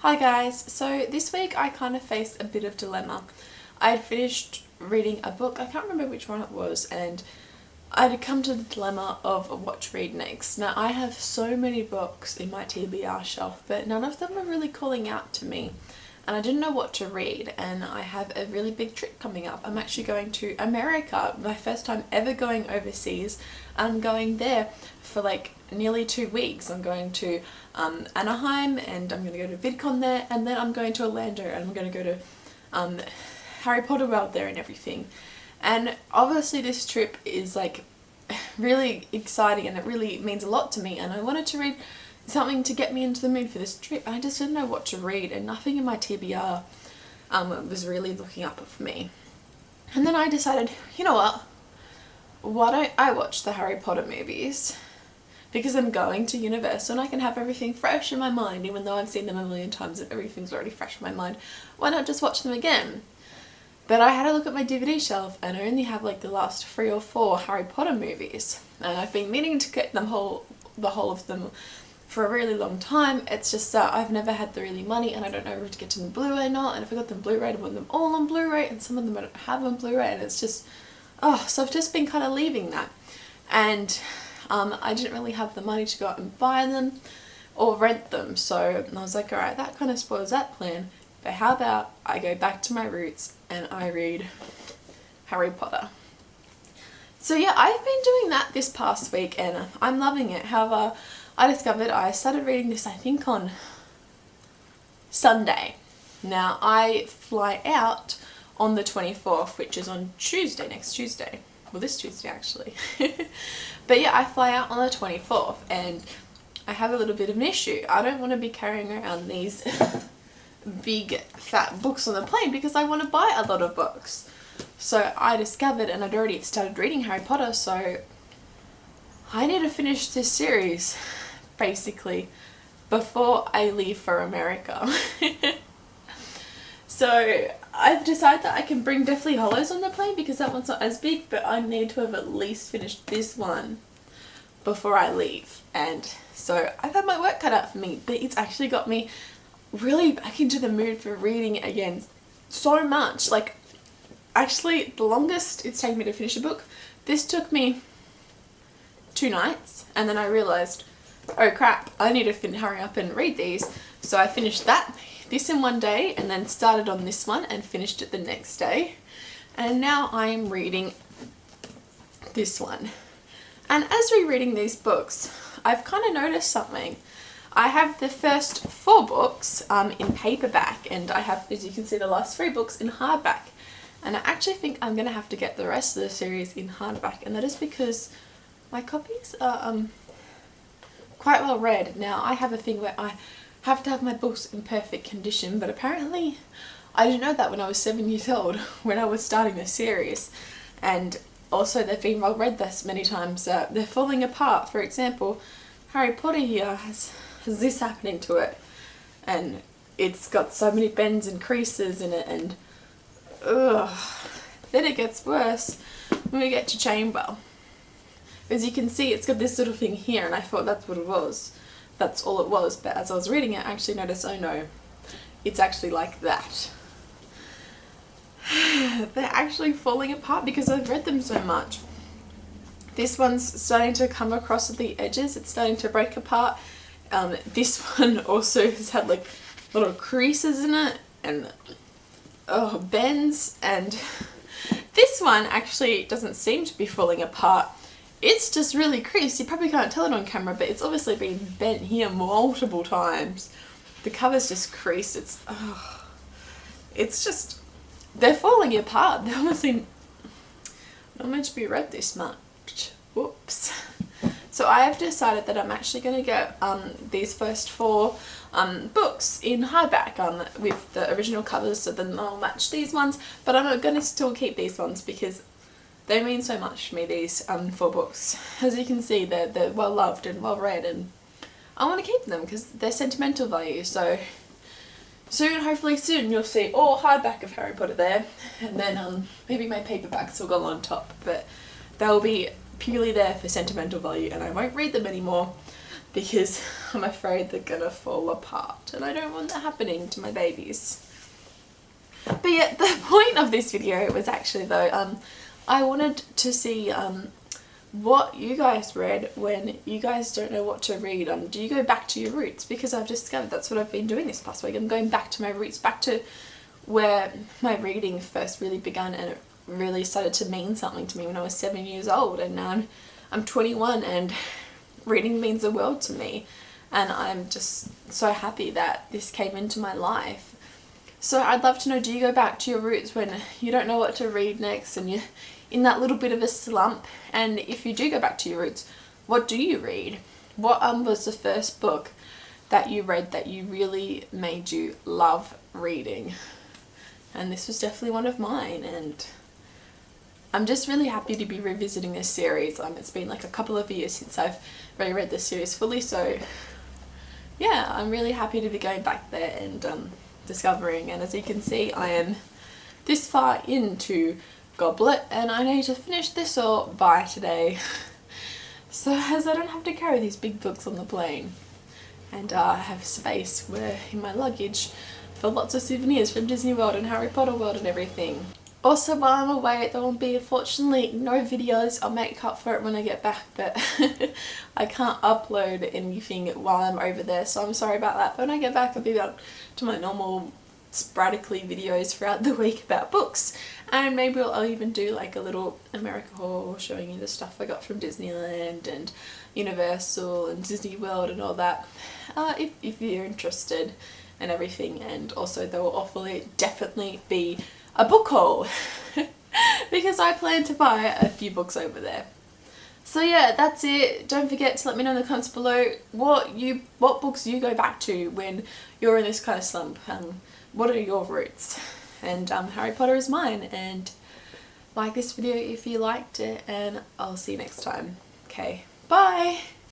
Hi guys, so this week I kind of faced a bit of dilemma. I had finished reading a book, I can't remember which one it was, and I'd come to the dilemma of what to read next. Now I have so many books in my TBR shelf, but none of them are really calling out to me. And I didn't know what to read, and I have a really big trip coming up. I'm actually going to America, my first time ever going overseas. I'm going there for like nearly 2 weeks. I'm going to Anaheim, and I'm going to go to VidCon there, and then I'm going to Orlando, and I'm going to go to Harry Potter World there and everything. And obviously this trip is like really exciting, and it really means a lot to me, and I wanted to read something to get me into the mood for this trip. I just didn't know what to read, and nothing in my TBR was really looking up for me. And then I decided, you know what, why don't I watch the Harry Potter movies? Because I'm going to Universal and I can have everything fresh in my mind, even though I've seen them a million times and everything's already fresh in my mind. Why not just watch them again? But I had a look at my DVD shelf and I only have like the last 3 or 4 Harry Potter movies, and I've been meaning to get the whole of them for a really long time. It's just that I've never had the really money, and I don't know if to get them Blu-ray or not, and if I got them Blu-ray I want them all on Blu-ray, and some of them I don't have on Blu-ray, and it's just, so I've just been kind of leaving that. And I didn't really have the money to go out and buy them or rent them, so I was like, alright, that kind of spoils that plan, but how about I go back to my roots and I read Harry Potter. So yeah, I've been doing that this past week and I'm loving it. However, I discovered I started reading this I think on Sunday. Now I fly out on the 24th, which is on Tuesday, next Tuesday. Well, this Tuesday actually. But yeah, I fly out on the 24th and I have a little bit of an issue. I don't want to be carrying around these big fat books on the plane because I want to buy a lot of books. So I discovered, and I'd already started reading Harry Potter, so I need to finish this series basically before I leave for America. So I've decided that I can bring Deathly Hallows on the plane because that one's not as big, but I need to have at least finished this one before I leave. And so I've had my work cut out for me, but it's actually got me really back into the mood for reading again so much. Like, actually the longest it's taken me to finish a book, this took me 2 nights, and then I realised, oh crap, I need to hurry up and read these. So I finished this in 1 day, and then started on this one and finished it the next day, and now I'm reading this one. And as rereading these books, I've kind of noticed something. I have the first 4 books in paperback, and I have, as you can see, the last 3 books in hardback. And I actually think I'm going to have to get the rest of the series in hardback, and that is because my copies are quite well read. Now I have a thing where I have to have my books in perfect condition, but apparently I didn't know that when I was 7 years old when I was starting the series. And also they've been well read this many times. They're falling apart. For example, Harry Potter here has this happening to it, and it's got so many bends and creases in it, and then it gets worse when we get to Chamber. As you can see, it's got this little thing here, and I thought that's what it was. That's all it was, but as I was reading it, I actually noticed, oh no, it's actually like that. They're actually falling apart because I've read them so much. This one's starting to come across at the edges, it's starting to break apart. This one also has had like little creases in it, and bends, and this one actually doesn't seem to be falling apart. It's just really creased. You probably can't tell it on camera, but it's obviously been bent here multiple times. The cover's just creased. It's just, they're falling apart. They're honestly not meant to be read this much. Whoops. So I have decided that I'm actually going to get these first 4 books in hardback with the original covers, so then I'll match these ones, but I'm going to still keep these ones because they mean so much to me, these 4 books. As you can see, they're well loved and well read, and I want to keep them because they're sentimental value. So soon, hopefully soon, you'll see all hardback of Harry Potter there, and then maybe my paperbacks will go on top, but they'll be purely there for sentimental value, and I won't read them anymore because I'm afraid they're gonna fall apart and I don't want that happening to my babies. But yeah, the point of this video was actually though, I wanted to see what you guys read when you guys don't know what to read. Do you go back to your roots? Because I've discovered that's what I've been doing this past week. I'm going back to my roots, back to where my reading first really began, and it really started to mean something to me when I was 7 years old, and now I'm 21 and reading means the world to me, and I'm just so happy that this came into my life. So I'd love to know, do you go back to your roots when you don't know what to read next and you're in that little bit of a slump? And if you do go back to your roots, what do you read? What was the first book that you read that you really made you love reading? And this was definitely one of mine, and I'm just really happy to be revisiting this series. It's been like a couple of years since I've reread this series fully, so yeah, I'm really happy to be going back there and discovering. And as you can see, I am this far into Goblet and I need to finish this all by today so as I don't have to carry these big books on the plane, and I have space in my luggage for lots of souvenirs from Disney World and Harry Potter World and everything. Also, while I'm away, there will be unfortunately no videos. I'll make up for it when I get back, but I can't upload anything while I'm over there, so I'm sorry about that. But when I get back, I'll be back to my normal sporadically videos throughout the week about books, and maybe I'll even do like a little America haul showing you the stuff I got from Disneyland and Universal and Disney World and all that, if you're interested and everything. And also there will awfully definitely be a book haul because I plan to buy a few books over there. So yeah, that's it. Don't forget to let me know in the comments below what books you go back to when you're in this kind of slump. What are your roots? And Harry Potter is mine. And like this video if you liked it, and I'll see you next time. Okay, bye!